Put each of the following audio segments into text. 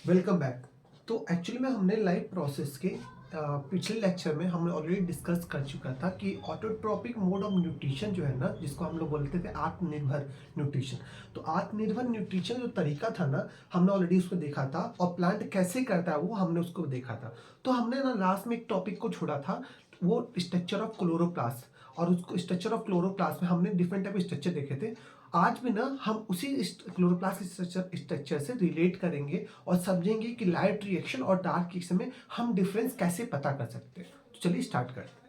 Welcome back. तो actually में हमने लाइफ प्रोसेस के पिछले लेक्चर में हमने ऑलरेडी डिस्कस कर चुका था कि ऑटोट्रॉपिक मोड ऑफ न्यूट्रिशन जो है ना, जिसको हम लोग बोलते थे आत्मनिर्भर न्यूट्रिशन। तो आत्मनिर्भर न्यूट्रिशन जो तरीका था ना, हमने ऑलरेडी उसको देखा था, और प्लांट कैसे करता है वो हमने उसको देखा था। तो हमने ना लास्ट में एक टॉपिक को छोड़ा था, वो स्ट्रक्चर ऑफ क्लोरोप्लास्ट। और उसको स्ट्रक्चर ऑफ क्लोरोप्लास्ट में हमने डिफरेंट टाइप स्ट्रक्चर देखे थे। आज भी ना हम उसी क्लोरोप्लास्ट स्ट्रक्चर से रिलेट करेंगे और समझेंगे कि लाइट रिएक्शन और डार्क रिएक्शन में हम डिफरेंस कैसे पता कर सकते हैं। तो चलिए स्टार्ट करते हैं।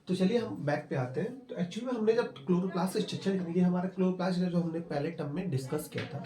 तो तो चलिए हम बैक पे आते हैं। तो एक्चुअली में हमने जब क्लोरोप्लास्ट स्ट्रक्चर, ये हमारा क्लोरोप्लास्ट है जो हमने पहले टर्म में डिस्कस किया था।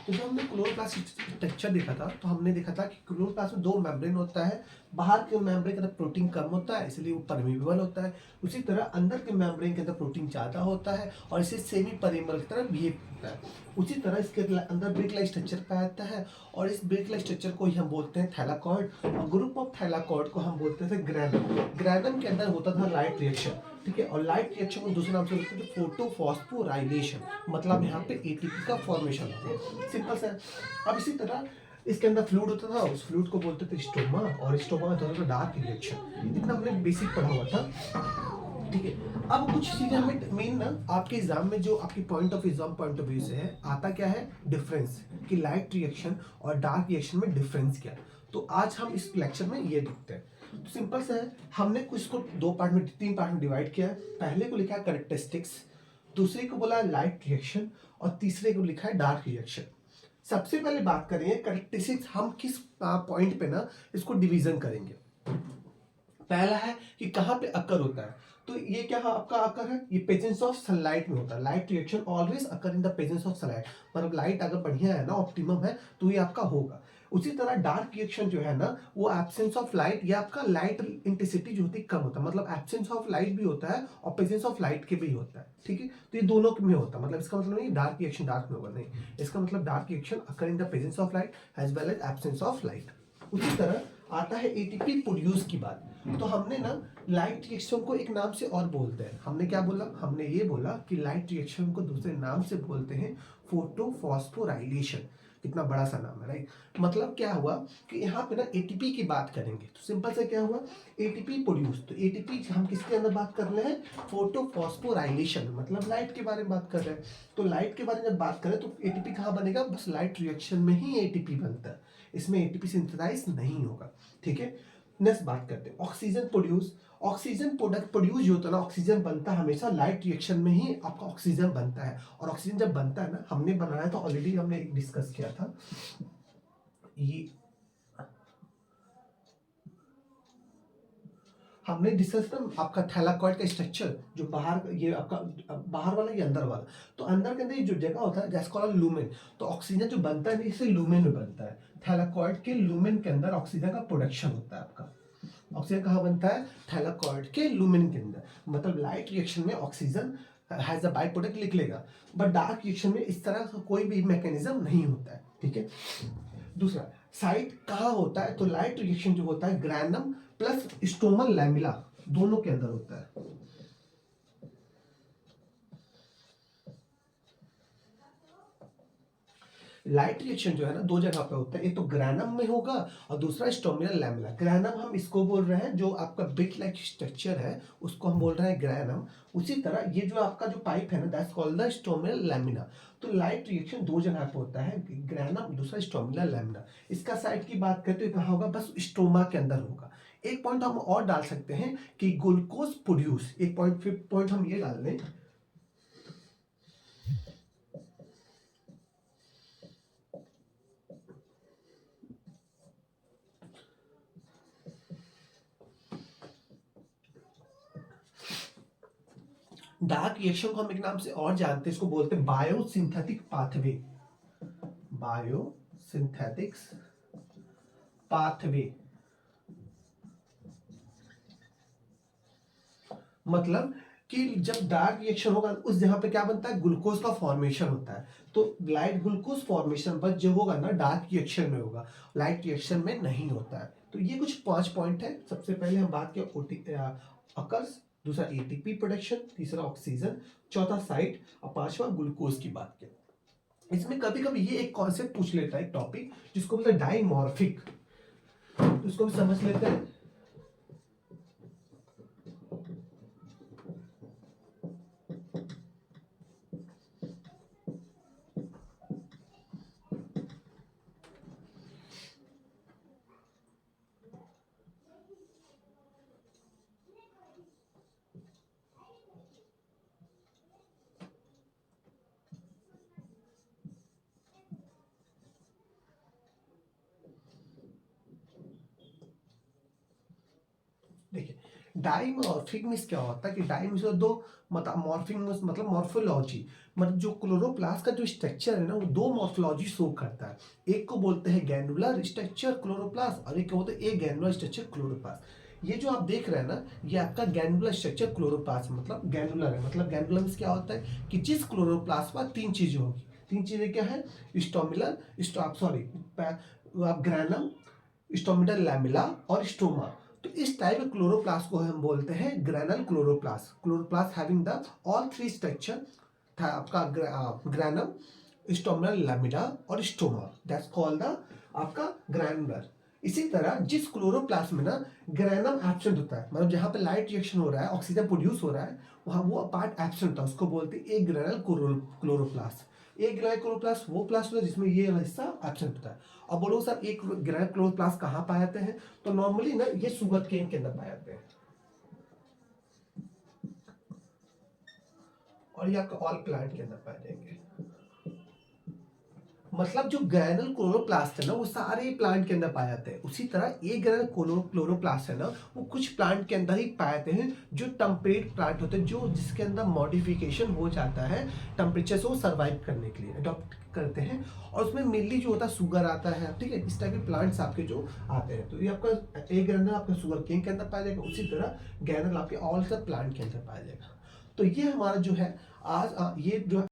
तो जब हमने क्लोरोप्लास्ट स्ट्रक्चर देखा था तो हमने देखा था कि क्लोरोप्लास्ट में 2 मेम्ब्रेन होता है। बाहर के मेम्ब्रेन के अंदर प्रोटीन कम होता है, इसलिए वो परमेबल होता है। उसी तरह अंदर के मेम्ब्रेन के अंदर प्रोटीन ज़्यादा होता है और इसे सेमी परमेबल की तरह बिहेव करता है। उसी तरह इसके अंदर ब्रिक लाइक स्ट्रक्चर पाया है और इस ब्रिक लाइक स्ट्रक्चर को ही हम बोलते हैं थैलाकॉइड, और ग्रुप ऑफ थैलाकॉइड को हम बोलते थे ग्रैनम। ग्रैनम के अंदर होता था लाइट रिएक्शन, ठीक है। और लाइट रिएक्शन को दूसरे नाम से बोलते हैं फोटोफॉस्फोराइलेशन, मतलब यहाँ पे एटीपी का फॉर्मेशन होता है, सिंपल सा है। अब इसी तरह इसके अंदर फ्लूइड होता था, उस फ्लूइड को बोलते थे स्टोमा, और स्टोमा में होता था डार्क रिएक्शन। इतना हमने बेसिक पढ़ा हुआ था, ठीक है। अब कुछ चीजें हमें मेन ना आपके एग्जाम में जो आपकी एग्जाम पॉइंट ऑफ व्यू से है, आता क्या है डिफरेंस, कि लाइट रिएक्शन और डार्क रिएक्शन में डिफरेंस क्या है। तो आज हम इस लेक्चर में ये देखते हैं। तो सिंपल सा है, हमने कुछ को 3 पार्ट में डिवाइड किया है। पहले को लिखा है कैरेक्टरिस्टिक्स, दूसरे को बोला लाइट रिएक्शन, और तीसरे को लिखा है डार्क रिएक्शन। सबसे पहले बात करेंगे कैरेक्टरिस्टिक्स, हम किस पॉइंट पे ना इसको डिवीजन करेंगे। पहला है कि कहाँ पे अकर होता है। तो ये क्या आपका अकर है, ये प्रेजेंस ऑफ सनलाइट में होता है। Light reaction always occur in the presence of sunlight, मतलब लाइट अगर बढ़िया है ना, ऑप्टिमम है, तो ये आपका होगा। उसी तरह डार्क रिएक्शन जो है ना, वो एब्सेंस ऑफ लाइट या आपका लाइट इंटेंसिटी जो होती है कम होता है, मतलब एब्सेंस ऑफ लाइट भी होता है और प्रेजेंस ऑफ लाइट के भी होता है, ठीक है। तो ये दोनों में होता है, मतलब इसका मतलब नहीं डार्क रिएक्शन डार्क में होगा, नहीं, इसका मतलब dark reaction occur in the presence of light as well as absence of light. उसी तरह आता है एटीपी प्रोड्यूस की बात। तो हमने ना लाइट रिएक्शन को एक नाम से और बोलते हैं, हमने क्या बोला, हमने ये बोला कि लाइट रिएक्शन को दूसरे नाम से बोलते हैं फोटोफॉस्फोराइलेशन। कितना बड़ा सा नाम है, राइट। मतलब क्या हुआ कि यहाँ पे ना एटीपी की बात करेंगे, तो सिंपल से क्या हुआ, एटीपी प्रोड्यूस। तो एटीपी हम किसके अंदर बात कर रहे हैं, फोटोफॉस्फोराइलेशन, मतलब लाइट के बारे में बात कर रहे हैं। तो लाइट के बारे में जब बात करें तो एटीपी कहाँ बनेगा, बस लाइट रिएक्शन में ही एटीपी बनता है, इसमें एटीपी सिंथेसाइज नहीं होगा, ठीक है। नेक्स्ट बात करते हैं oxygen produce. Oxygen product produce जो होता है ना, ऑक्सीजन बनता है हमेशा लाइट रिएक्शन में ही आपका ऑक्सीजन बनता है। और ऑक्सीजन जब बनता है ना, हमने बनाया था ऑलरेडी, हमने डिस्कस किया था ये, हमने डिस्कस ना आपका थैलाकॉइड का स्ट्रक्चर, जो बाहर ये आपका बाहर वाला ये अंदर वाला। तो अंदर के अंदर ये जो जगह होता है जैसे कॉल्ड लूमेन, तो ऑक्सीजन जो बनता है इसे लूमेन में बनता है। थैलाकॉइड के लूमेन के अंदर ऑक्सीजन का प्रोडक्शन होता है आपका। ऑक्सीजन कहाँ बनता है, थैलाकॉइड के लूमेन के अंदर। मतलब लाइट रिएक्शन में oxygen has a by product लिख लेगा, बट डार्क रिएक्शन में इस तरह का कोई भी मैकेनिज्म नहीं होता है, ठीक है। दूसरा साइट कहाँ होता है, तो लाइट रिएक्शन जो होता है ग्रैनम प्लस स्टोमल लैमिला दोनों के अंदर होता है। लाइट रिएक्शन जो है ना 2 जगह पे होता है, एक तो ग्रैनम में होगा और दूसरा स्टोमिनल लैमेला। ग्रैनम हम इसको बोल रहे हैं जो आपका बिट लाइक स्ट्रक्चर है, उसको हम बोल रहे हैं ग्रैनम। उसी तरह ये जो आपका जो पाइप है ना, दैट्स कॉल्ड द स्टोमिनल लैमिना। तो लाइट रिएक्शन 2 जगह पे होता है, ग्रैनम दूसरा स्टोमिनल लैमिना। इसका साइट की बात करते हैं कहाँ होगा, बस स्टोमा के अंदर होगा। एक पॉइंट हम और डाल सकते हैं कि ग्लूकोज प्रोड्यूस, एक पॉइंट 5th पॉइंट हम ये डाल दें, डार्क रिएक्शन को हम एक नाम से और जानते हैं, इसको बोलते हैं बायोसिंथेटिक पाथवे। बायोसिंथेटिक्स पाथवे, मतलब कि जब डार्क रिएक्शन होगा उस जगह पे क्या बनता है, ग्लूकोज का फॉर्मेशन होता है। तो लाइट ग्लूकोज फॉर्मेशन बस जो होगा ना डार्क रिएक्शन में होगा, लाइट रिएक्शन में नहीं होता है। तो ये कुछ 5 पॉइंट है। सबसे पहले हम बात किया अकर्स, दूसरा एटीपी प्रोडक्शन, तीसरा ऑक्सीजन, चौथा साइट, और पांचवा ग्लूकोज की बात किया। इसमें कभी कभी ये एक कॉन्सेप्ट पूछ लेता है, एक टॉपिक जिसको बोलते हैं डाइमॉर्फिक, तो इसको भी समझ लेते हैं। डाइमॉर्फिक मीन्स क्या होता है कि डाइ मीन्स दो, मतलब मॉर्फिक मीन्स मतलब मॉर्फोलॉजी, मतलब जो क्लोरोप्लास्ट का जो स्ट्रक्चर है ना वो दो मॉर्फोलॉजी शो करता है। एक को बोलते हैं गैनुलर स्ट्रक्चर क्लोरोप्लास्ट और एक को बोलते हैं ए गैनुलर स्ट्रक्चर क्लोरोप्लास्ट। ये जो आप देख रहे हैं ना ये आपका गैनुलर स्ट्रक्चर क्लोरोप्लास्ट मतलब गैनुलर है। मतलब गैनुलर मीन्स क्या होता है कि जिस क्लोरोप्लास्ट में तीन चीजें होगी। तीन चीजें क्या है? Stromal sorry granum, stromal lamella और स्टोमा। तो इस टाइप के क्लोरोप्लास्ट को हम बोलते हैं granal chloroplast. Chloroplast having the all three structure था आपका ग्रैनम, स्टोमिनल लैमिडा और स्टोमा, दैट्स कॉल्ड द आपका ग्रैनुलर। इसी तरह जिस क्लोरोप्लास्ट में ना ग्रैनम एब्सेंट होता है, मतलब जहाँ पे लाइट रिएक्शन हो रहा है, ऑक्सीजन प्रोड्यूस हो रहा है, वहाँ वो पार्ट एब्सेंट होता है, उसको बोलते हैं ए ग्रैनल क्लोरोप्लास्ट। एक ग्रैनल क्लोरोप्लास्ट वो प्लास्ट होता है जिसमें ये हिस्सा एब्सेंट होता है। अब बोलो सर एक ग्रैनल क्लोरोप्लास्ट कहाँ पाए जाते हैं? तो नॉर्मली ना ये शुगर केन के अंदर पाए जाते हैं और ये आपका ऑल प्लांट के अंदर पाए जाएंगे। मतलब जो ग्रैनल क्लोरोप्लास्ट है ना वो सारे प्लांट के अंदर पाए जाते हैं। उसी तरह एक ग्रैनल क्लोरोप्लास्ट है ना वो कुछ प्लांट के अंदर ही पाए जाते हैं जो टेम्परेट प्लांट होते हैं, जो जिसके अंदर मॉडिफिकेशन हो जाता है टेम्परेचर से वो सर्वाइव करने के लिए अडॉप्ट करते हैं। और उसमें मेनली जो होता है शुगर आता है, ठीक है, इस टाइप के प्लांट्स आपके जो आते हैं। तो ये आपका एक ग्रैनल आपका शुगर केन के अंदर पाया जाएगा, उसी तरह ग्रैनल आपके ऑल सब प्लांट के अंदर पाया जाएगा। तो ये हमारा जो है आज ये जो